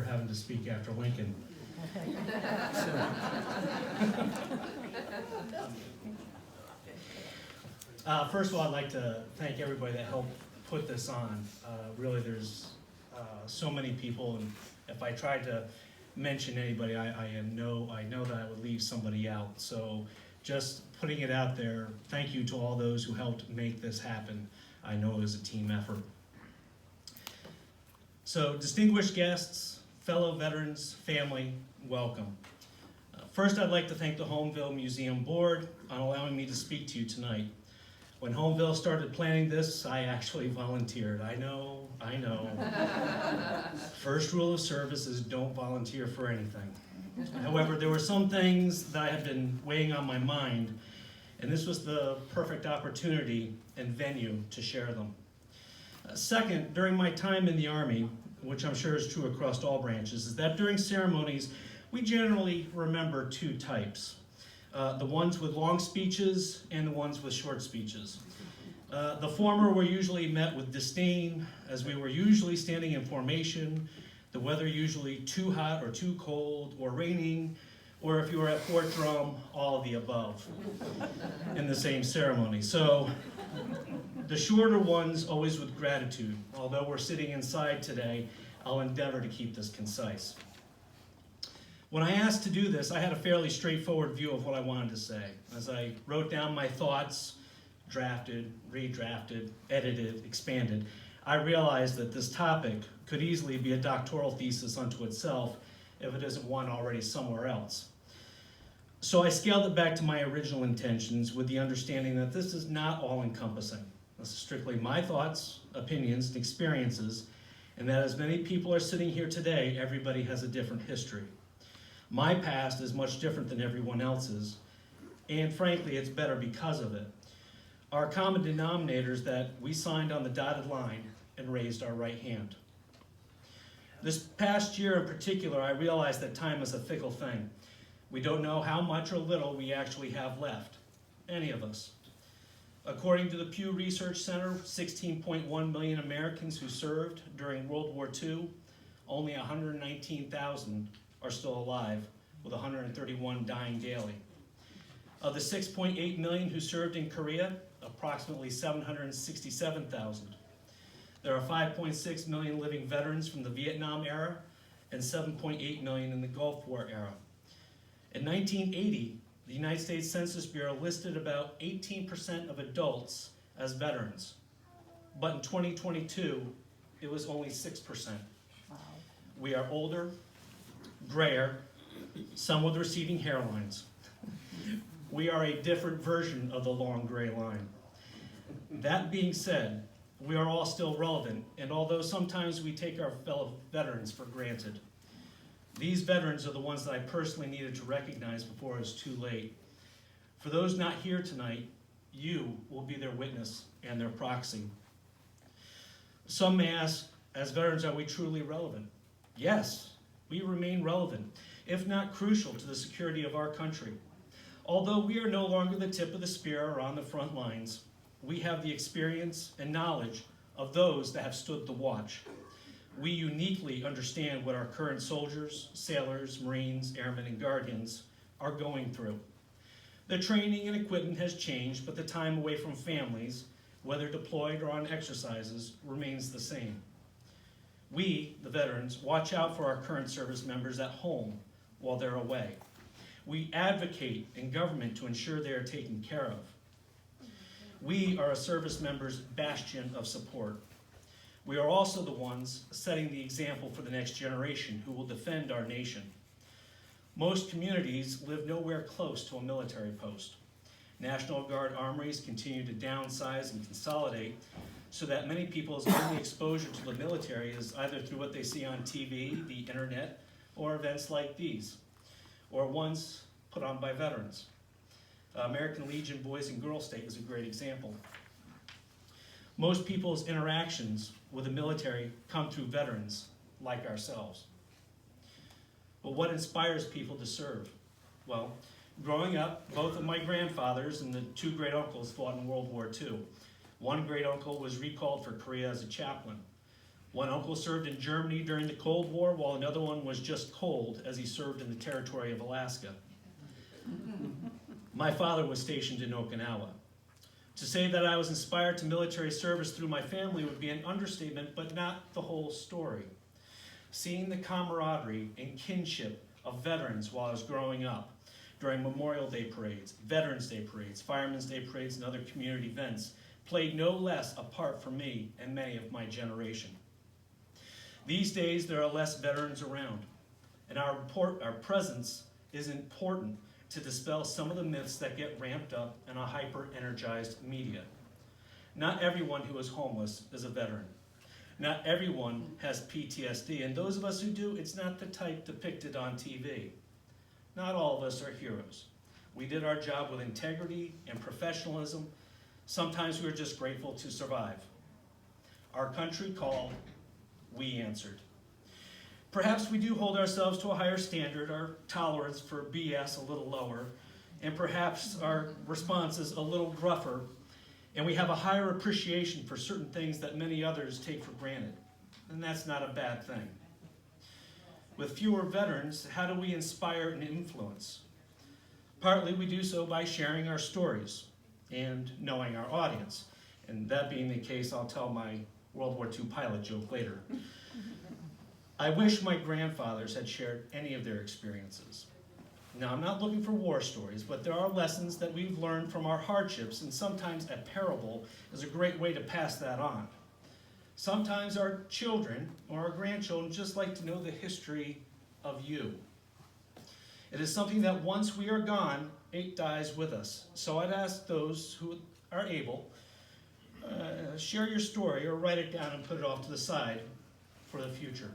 having to speak after Lincoln. First of all, I'd like to thank everybody that helped put this on. Really, there's so many people, and if I tried to mention anybody, I know that I would leave somebody out. So just putting it out there, thank you to all those who helped make this happen. I know it was a team effort. So distinguished guests, fellow veterans, family, welcome. First, I'd like to thank the Homeville Museum Board on allowing me to speak to you tonight. When Homeville started planning this, I actually volunteered. I know. First rule of service is don't volunteer for anything. However, there were some things that had been weighing on my mind, and this was the perfect opportunity and venue to share them. Second, during my time in the Army, which I'm sure is true across all branches, is that during ceremonies, we generally remember two types. The ones with long speeches and the ones with short speeches. The former were usually met with disdain, as we were usually standing in formation, the weather usually too hot or too cold, or raining, or if you were at Fort Drum, all of the above in the same ceremony. So the shorter ones always with gratitude. Although we're sitting inside today, I'll endeavor to keep this concise. When I asked to do this, I had a fairly straightforward view of what I wanted to say. As I wrote down my thoughts, drafted, redrafted, edited, expanded, I realized that this topic could easily be a doctoral thesis unto itself if it isn't one already somewhere else. So I scaled it back to my original intentions with the understanding that this is not all-encompassing. This is strictly my thoughts, opinions, and experiences, and that as many people are sitting here today, everybody has a different history. My past is much different than everyone else's, and frankly, it's better because of it. Our common denominator is that we signed on the dotted line and raised our right hand. This past year in particular, I realized that time is a fickle thing. We don't know how much or little we actually have left, any of us. According to the Pew Research Center, 16.1 million Americans who served during World War II, only 119,000 are still alive, with 131 dying daily. Of the 6.8 million who served in Korea, approximately 767,000. There are 5.6 million living veterans from the Vietnam era and 7.8 million in the Gulf War era. In 1980, the United States Census Bureau listed about 18% of adults as veterans, but in 2022, it was only 6%. Wow. We are older, grayer, some with receding hairlines. We are a different version of the long gray line. That being said, we are all still relevant, and although sometimes we take our fellow veterans for granted, these veterans are the ones that I personally needed to recognize before it was too late. For those not here tonight, you will be their witness and their proxy. Some may ask, as veterans, are we truly relevant? Yes, we remain relevant, if not crucial to the security of our country. Although we are no longer the tip of the spear or on the front lines, we have the experience and knowledge of those that have stood the watch. We uniquely understand what our current soldiers, sailors, Marines, airmen, and guardians are going through. The training and equipment has changed, but the time away from families, whether deployed or on exercises, remains the same. We, the veterans, watch out for our current service members at home while they're away. We advocate in government to ensure they are taken care of. We are a service member's bastion of support. We are also the ones setting the example for the next generation who will defend our nation. Most communities live nowhere close to a military post. National Guard armories continue to downsize and consolidate so that many people's only exposure to the military is either through what they see on TV, the internet, or events like these, or ones put on by veterans. American Legion Boys and Girls State is a great example. Most people's interactions with the military come through veterans like ourselves. But what inspires people to serve? Well, growing up, both of my grandfathers and the two great uncles fought in World War II. One great uncle was recalled for Korea as a chaplain. One uncle served in Germany during the Cold War, while another one was just cold as he served in the territory of Alaska. My father was stationed in Okinawa. To say that I was inspired to military service through my family would be an understatement, but not the whole story. Seeing the camaraderie and kinship of veterans while I was growing up, during Memorial Day parades, Veterans Day parades, Firemen's Day parades, and other community events, played no less a part for me and many of my generation. These days, there are less veterans around, and our presence is important to dispel some of the myths that get ramped up in a hyper-energized media. Not everyone who is homeless is a veteran. Not everyone has PTSD, and those of us who do, it's not the type depicted on TV. Not all of us are heroes. We did our job with integrity and professionalism. Sometimes we were just grateful to survive. Our country called, we answered. Perhaps we do hold ourselves to a higher standard, our tolerance for BS a little lower, and perhaps our response is a little gruffer, and we have a higher appreciation for certain things that many others take for granted. And that's not a bad thing. With fewer veterans, how do we inspire and influence? Partly we do so by sharing our stories and knowing our audience. And that being the case, I'll tell my World War II pilot joke later. I wish my grandfathers had shared any of their experiences. Now, I'm not looking for war stories, but there are lessons that we've learned from our hardships, and sometimes a parable is a great way to pass that on. Sometimes our children or our grandchildren just like to know the history of you. It is something that once we are gone, it dies with us. So I'd ask those who are able, share your story or write it down and put it off to the side for the future.